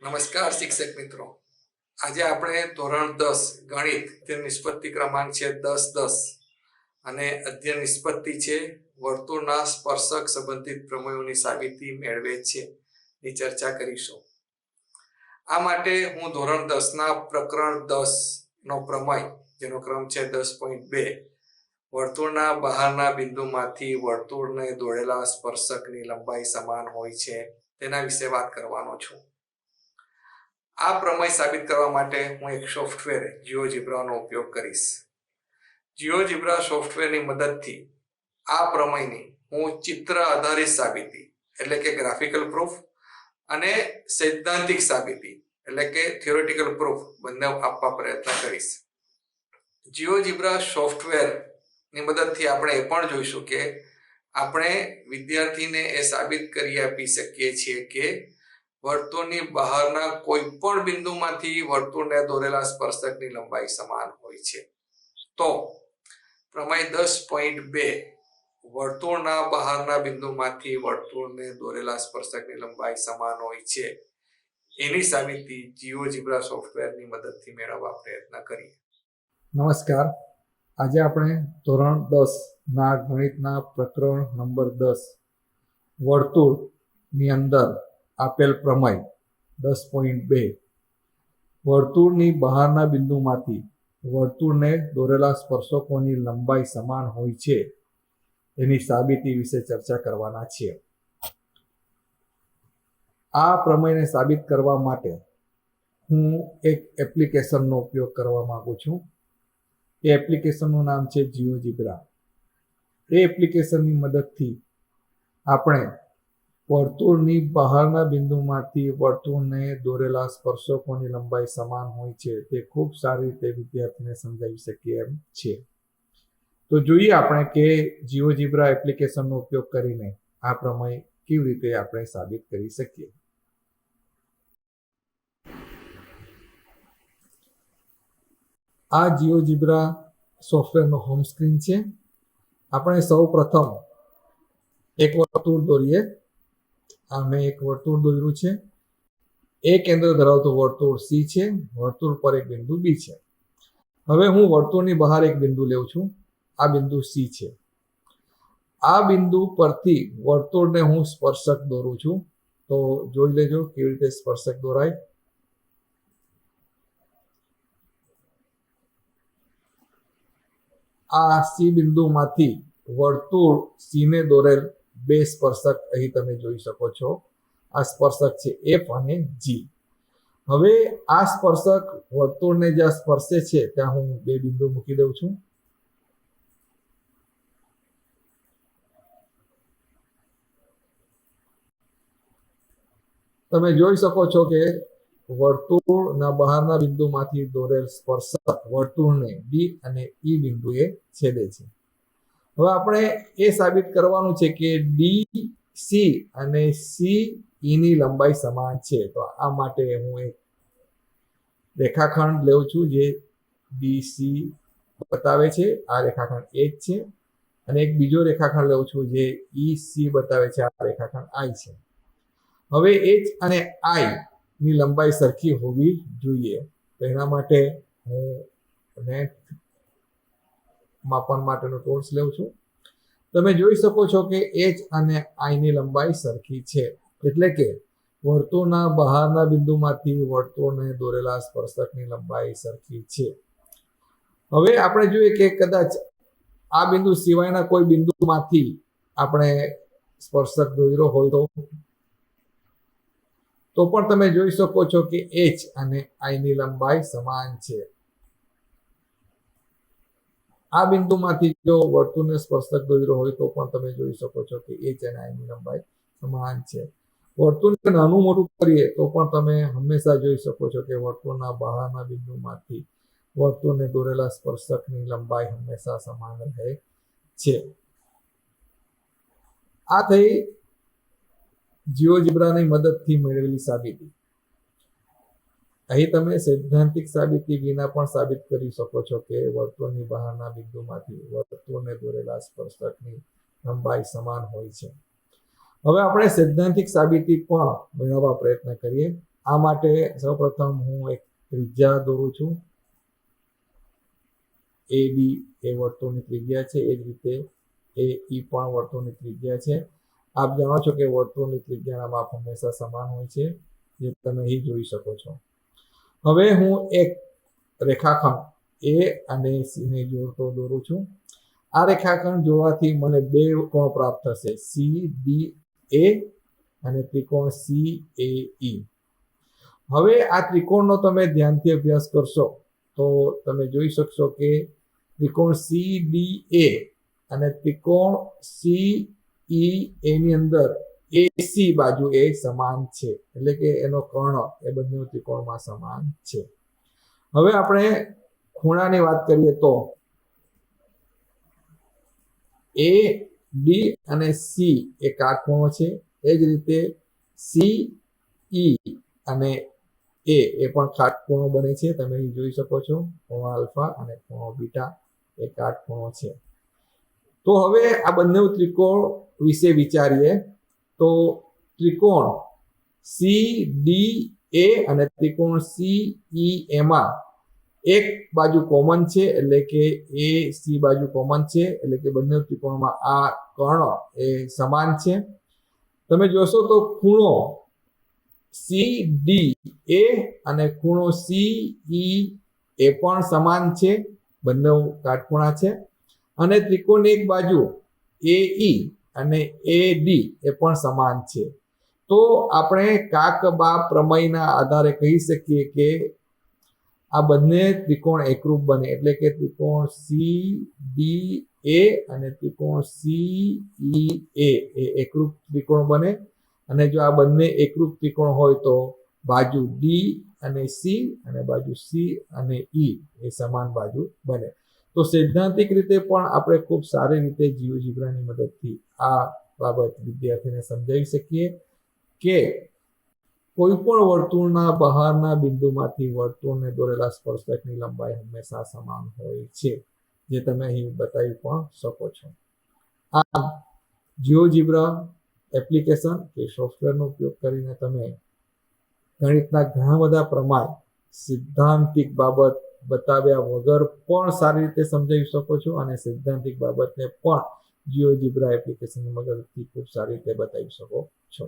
નમસ્કાર શિક્ષક મિત્રો, આજે આપણે ધોરણ 10 ગણિત અધ્યયન નિષ્પત્તિ ક્રમાંક છે 10-10 અને અધ્યયન નિષ્પત્તિ છે વર્તુળના સ્પર્શક સંબંધિત પ્રમેયોની સાબિતી મેળવે છે ની ચર્ચા કરીશું. આ માટે હું ધોરણ 10 ના પ્રકરણ 10 નો પ્રમેય જેનો ક્રમ છે 10.2 વર્તુળના બહારના બિંદુમાંથી વર્તુળને દોરેલા સ્પર્શકની લંબાઈ સમાન હોય છે તેના વિશે વાત કરવાનો છું. આ પ્રમેય સાબિત કરવા માટે હું એક સોફ્ટવેર GeoGebra નો ઉપયોગ કરીશ. GeoGebra સોફ્ટવેરની મદદથી આ પ્રમેયની હું ચિત્ર આધારિત સાબિતી એટલે કે ગ્રાફિકલ પ્રૂફ અને સૈદ્ધાંતિક સાબિતી એટલે કે થિયોરેટિકલ પ્રૂફ બંને આપવા પ્રયત્ન કરીશ. GeoGebra સોફ્ટવેરની મદદથી આપણે એ પણ જોઈશું કે આપણે વિદ્યાર્થીને એ સાબિત કરી આપી શકીએ છીએ કે વર્તુળની બહારના કોઈ પણ બિંદુમાંથી વર્તુળને દોરેલા સ્પર્શકની લંબાઈ સમાન હોય છે. તો પ્રમેય 10.2 વર્તુળના બહારના બિંદુમાંથી વર્તુળને દોરેલા સ્પર્શકની લંબાઈ સમાન હોય છે એની સાબિતી GeoGebra સોફ્ટવેરની મદદથી મેળવવા પ્રયત્ન કરીએ. નમસ્કાર. આજે આપણે ધોરણ 10 ના ગણિતના પ્રકરણ નંબર 10 વર્તુળની અંદર આપેલ પ્રમેય 10.2 વર્તુળની બહારના બિંદુમાંથી વર્તુળને દોરેલા સ્પર્શકોની લંબાઈ સમાન હોય છે એની સાબિતી વિશે ચર્ચા કરવાના છીએ. આ પ્રમેયને સાબિત કરવા માટે હું એક એપ્લિકેશનનો ઉપયોગ કરવા માંગુ છું. એ એપ્લિકેશનનું નામ છે GeoGebra. એ એપ્લિકેશનની મદદથી આપણે વર્તુળની બહારના બિંદુમાંથી વર્તુળને દોરેલા સ્પર્શકોની લંબાઈ સમાન હોય છે તે ખૂબ સારી રીતે વિદ્યાર્થીને સમજાવી શકીએ એમ છે. તો જોઈએ આપણે કે GeoGebra એપ્લિકેશનનો ઉપયોગ કરીને આ પ્રમેય કેવી રીતે આપણે સાબિત કરી શકીએ. આ GeoGebra સોફ્ટવેરનો હોમ સ્ક્રીન છે. આપણે સૌ પ્રથમ એક વર્તુળ દોરીએ. આ મેં એક વર્તુળ દોર્યું છે. એ કેન્દ્ર ધરાવતું વર્તુળ C છે. વર્તુળ પર એક બિંદુ B છે. હવે હું વર્તુળની બહાર એક બિંદુ લેઉં છું. આ બિંદુ C છે. આ બિંદુ પરથી વર્તુળને હું સ્પર્શક દોરું છું. તો જોઈ લેજો કેવી રીતે સ્પર્શક દોરાય. આ C બિંદુમાંથી વર્તુળ C ને દોરેલ બે સ્પર્શક અહીં તમે જોઈ શકો છો. આ સ્પર્શક છે F અને G. હવે આ સ્પર્શક વર્તુળને જ્યાં સ્પર્શે છે ત્યાં હું બે બિંદુ મૂકી દઉં છું. તમે જોઈ શકો છો કે વર્તુળના બહારના બિંદુમાંથી દોરેલ સ્પર્શક વર્તુળને D અને E બિંદુએ છેદે છે. હવે આપણે એ સાબિત કરવાનું છે કે DC અને CE ની લંબાઈ સમાન છે. તો આ માટે હું એક રેખાખંડ લઉં છું જે BC બતાવે છે. આ રેખાખંડ H છે અને એક બીજો રેખાખંડ લઉં છું જે EC બતાવે છે. આ રેખાખંડ I છે. હવે H અને I ની લંબાઈ સરખી હોવી જોઈએ. તો એના માટે હું નેટ માપન માટેનો ટૂલ્સ લઉં છું. તમે જોઈ શકો છો કે H અને I ની લંબાઈ સરખી છે. એટલે કે વર્તુળના બહારના બિંદુમાંથી વર્તુળને દોરેલા સ્પર્શકની લંબાઈ સરખી છે. હવે આપણે જોઈએ કે કદાચ આ બિંદુ સિવાયના કોઈ બિંદુમાંથી આપણે સ્પર્શક દોર્યો હોય તો પણ તમે જોઈ શકો છો કે H અને I ની લંબાઈ સમાન છે. આ બિંદુમાંથી જો વર્તુળને સ્પર્શક દોર્યો હોય તો પણ તમે જોઈ શકો છો કે H અને I ની લંબાઈ સમાન છે. વર્તુળને નાનું મોટું કરીએ તો પણ તમે હંમેશા જોઈ શકો છો કે વર્તુળના બહારના બિંદુમાંથી વર્તુળને દોરેલા સ્પર્શકની લંબાઈ હંમેશા સમાન રહે છે. આ થઈ GeoGebraની મદદથી મેળવેલી સાબિતી. અહીં તમે સૈદ્ધાંતિક સાબિતી વિના પણ સાબિત કરી શકો છો કે વર્તુળની બહારના બિંદુમાંથી વર્તુળને દોરેલા સ્પર્શકની લંબાઈ સમાન હોય છે. હવે આપણે સૈદ્ધાંતિક સાબિતી પણ મેળવવા પ્રયત્ન કરીએ. આ માટે સૌપ્રથમ હું એક ત્રિજ્યા દોરું છું. AB એ વર્તુળની ત્રિજ્યા છે, એ જ રીતે AE પણ વર્તુળની ત્રિજ્યા છે. આપ જાણો છો કે વર્તુળની ત્રિજ્યાના માપ હંમેશા સમાન હોય છે, જે તમે અહીં જોઈ શકો છો. હવે હું એક રેખાખંડ A અને C ને જોડતો દોરું છું. આ રેખાખંડ જોડવાથી મને બે કોણ પ્રાપ્ત થશે, CDA અને ત્રિકોણ CAE. હવે આ ત્રિકોણનો તમે ધ્યાનથી અભ્યાસ કરશો તો તમે જોઈ શકશો કે ત્રિકોણ CDA અને ત્રિકોણ CEA ની અંદર AC બાજુ એ સમાન છે, એટલે કે એનો કર્ણ એ બંને ત્રિકોણમાં સમાન છે. હવે આપણે ખૂણાની વાત કરીએ તો AD અને C એ કાટખૂણો છે, એ જ રીતે CE અને એ પણ કાટખૂણો બને છે. તમે અહીં જોઈ શકો છો ખૂણો આલ્ફા અને ખૂણો બીટા એ કાટખૂણો છે. તો હવે આ બંને ત્રિકોણ વિશે વિચારીએ તો ત્રિકોણ CDA અને ત્રિકોણ CEA માં એક બાજુ કોમન છે, એટલે કે AC બાજુ કોમન છે, એટલે કે બંને ત્રિકોણમાં આ કર્ણ એ સમાન છે. તમે જોશો તો ખૂણો CDA અને ખૂણો CEA પણ સમાન છે, બંને કાટખૂણા છે. અને ત્રિકોણની એક બાજુ AE અને AD એ પણ સમાન છે. તો આપણે કાકબા પ્રમેયના આધારે કહી શકીએ કે આ બંને ત્રિકોણ એકરૂપ બને, એટલે કે ત્રિકોણ CDA અને ત્રિકોણ CEA એ એકરૂપ ત્રિકોણ બને. અને જો આ બંને એકરૂપ ત્રિકોણ હોય તો બાજુ D અને C અને બાજુ C અને E એ સમાન બાજુ બને. તો સૈદ્ધાંતિક રીતે પણ આપણે ખૂબ સારી રીતે જીઓજીબ્રાની મદદથી આ બાબત વિદ્યાર્થીને સમજાવી શકીએ કે કોઈ પણ વર્તુળના બહારના બિંદુમાંથી વર્તુળને દોરેલા સ્પર્શકની લંબાઈ હંમેશા સમાન હોય છે, જે તમે અહીં બતાવી પણ શકો છો. આ જીઓજીબ્રા એપ્લિકેશન કે સોફ્ટવેરનો ઉપયોગ કરીને તમે ગણિતના ઘણા બધા પ્રમાણ સિદ્ધાંતિક બાબત બતાવ્યા વગર પણ સારી રીતે સમજાવી શકો છો, અને સૈદ્ધાંતિક બાબતને પણ જીઓજીબ્રા એપ્લિકેશનની મદદથી ખૂબ સારી રીતે બતાવી શકો છો.